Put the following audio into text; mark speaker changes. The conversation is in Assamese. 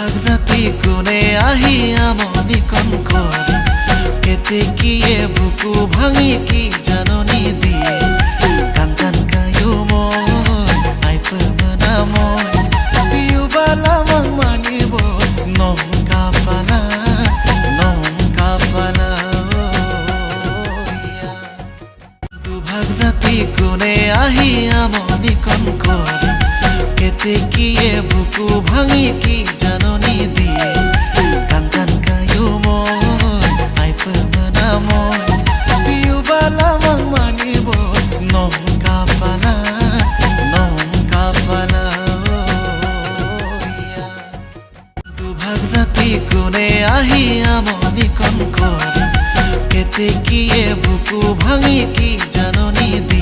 Speaker 1: দুভাগ ৰাতি কোনে আহি আমনি কণ কৰে কেতেকীয়ে বুকু ভাঙি কি জাননী দিয়ে কান কান কায়ো মই আইপমনা মই পিউবালা মাং মানিব নম কাপালা দুভাগ ৰাতি কোনে আহি আমনি কণ কৰে কেতেকীয়ে বুকু ভাঙি কি জাননী দিয়ে কান কান কায়ো মই আইপমনা মই পিউবালা মাং মানিব নম কাপালা দুভাগ ৰাতি কোনে আহি আমনি কণ কৰে কেতেকীয়ে বুকু ভাঙি কি জাননী দিয়ে